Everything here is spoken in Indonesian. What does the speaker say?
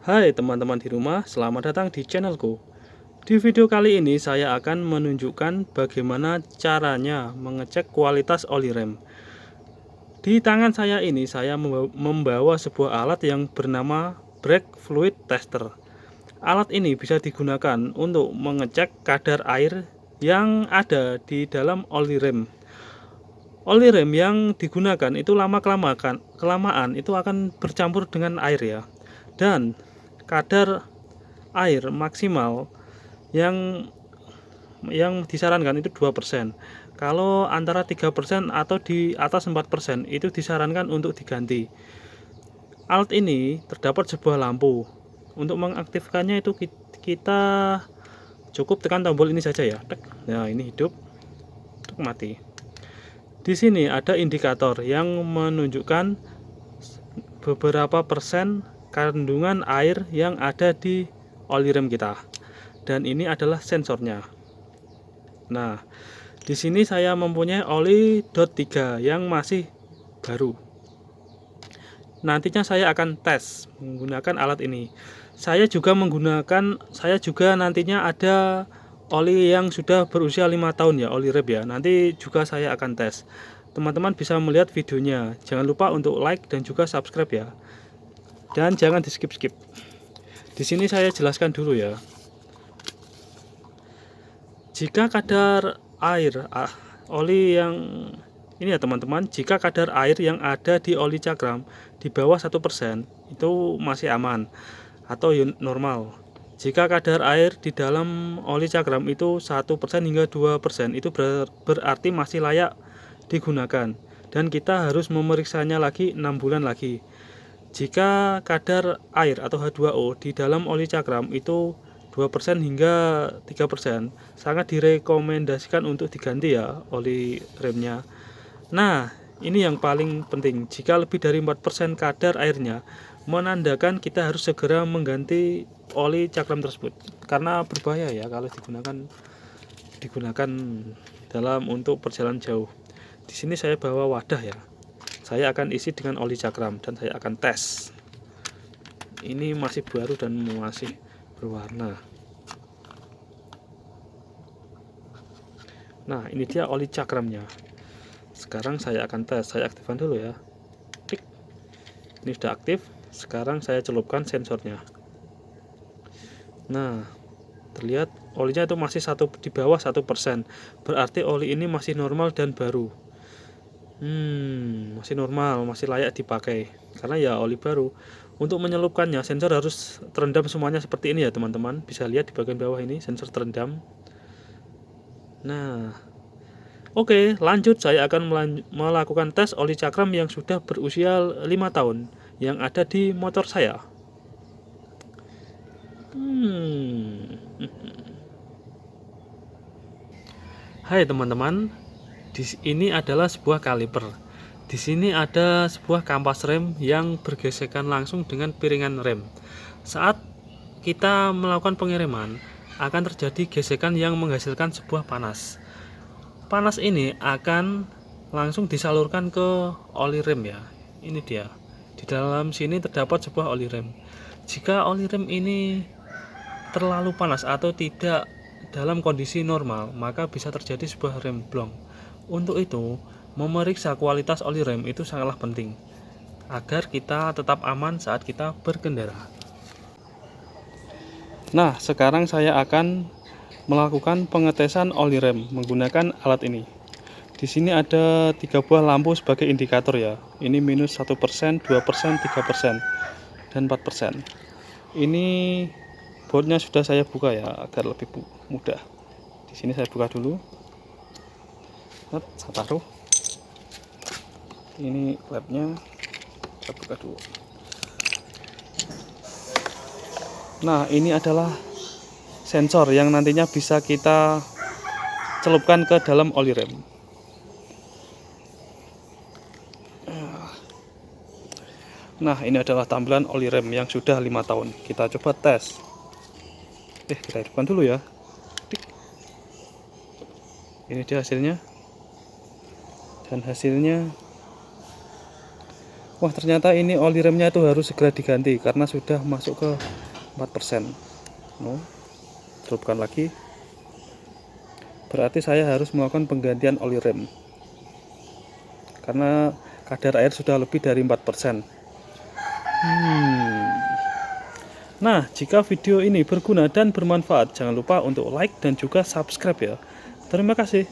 Hai teman-teman di rumah, selamat datang di channelku. Di video kali ini saya akan menunjukkan bagaimana caranya mengecek kualitas oli rem. Di tangan saya ini saya membawa sebuah alat yang bernama brake fluid tester. Alat ini bisa digunakan untuk mengecek kadar air yang ada di dalam oli rem. Oli rem yang digunakan itu kelamaan itu akan bercampur dengan air ya. Dan kadar air maksimal yang disarankan itu 2%. Kalau antara 3% atau di atas 4% itu disarankan untuk diganti. Alat ini terdapat sebuah lampu. Untuk mengaktifkannya itu kita cukup tekan tombol ini saja ya. Nah, ini hidup, mati. Di sini ada indikator yang menunjukkan beberapa persen kandungan air yang ada di oli rem kita, dan ini adalah sensornya. Nah, di sini saya mempunyai oli DOT 3 yang masih baru. Nantinya saya akan tes menggunakan alat ini. Saya juga nantinya ada oli yang sudah berusia 5 tahun ya, oli rem ya. Nanti juga saya akan tes. Teman-teman bisa melihat videonya. Jangan lupa untuk like dan juga subscribe ya. Dan jangan di skip-skip. Di sini saya jelaskan dulu ya. Jika kadar air oli yang ini ya teman-teman, jika kadar air yang ada di oli cakram di bawah 1% itu masih aman atau normal. Jika kadar air di dalam oli cakram itu 1% hingga 2% itu berarti masih layak digunakan, dan kita harus memeriksanya lagi 6 bulan lagi. Jika kadar air atau H2O di dalam oli cakram itu 2% hingga 3%, sangat direkomendasikan untuk diganti ya oli remnya. Nah, ini yang paling penting. Jika lebih dari 4% kadar airnya, menandakan kita harus segera mengganti oli cakram tersebut, karena berbahaya ya kalau digunakan dalam untuk perjalanan jauh. Di sini saya bawa wadah ya. Saya akan isi dengan oli cakram dan saya akan tes. Ini masih baru dan masih berwarna. Nah, ini dia oli cakramnya. Sekarang saya akan tes. Saya aktifkan dulu ya. Klik. Ini sudah aktif. Sekarang saya celupkan sensornya. Nah, terlihat olinya itu masih di bawah 1%. Berarti oli ini masih normal dan baru. Masih normal, masih layak dipakai karena ya oli baru. Untuk menyelupkannya, sensor harus terendam semuanya seperti ini ya teman-teman. Bisa lihat di bagian bawah ini sensor terendam. Nah, oke, lanjut saya akan melakukan tes oli cakram yang sudah berusia 5 tahun yang ada di motor saya. Hai teman-teman, ini adalah sebuah kaliper. Di sini ada sebuah kampas rem yang bergesekan langsung dengan piringan rem. Saat kita melakukan pengiriman, akan terjadi gesekan yang menghasilkan sebuah panas. Panas ini akan langsung disalurkan ke oli rem ya. Ini dia. Di dalam sini terdapat sebuah oli rem. Jika oli rem ini terlalu panas atau tidak dalam kondisi normal, maka bisa terjadi sebuah rem blong. Untuk itu, memeriksa kualitas oli rem itu sangatlah penting agar kita tetap aman saat kita berkendara. Nah, sekarang saya akan melakukan pengetesan oli rem menggunakan alat ini. Di sini ada 3 buah lampu sebagai indikator ya. Ini minus 1%, 2%, 3%, dan 4%. Ini boardnya sudah saya buka ya agar lebih mudah. Di sini saya buka dulu. Saya taruh. Ini labnya saya buka dulu. Nah, ini adalah sensor yang nantinya bisa kita celupkan ke dalam oli rem. Nah, ini adalah tampilan oli rem yang sudah 5 tahun. Kita coba tes. Kita hidupkan dulu ya. Ini dia hasilnya. Dan hasilnya Wah, ternyata ini oli remnya itu harus segera diganti karena sudah masuk ke 4%. Celupkan lagi. Berarti saya harus melakukan penggantian oli rem karena kadar air sudah lebih dari 4%. Nah, jika video ini berguna dan bermanfaat, jangan lupa untuk like dan juga subscribe ya. Terima kasih.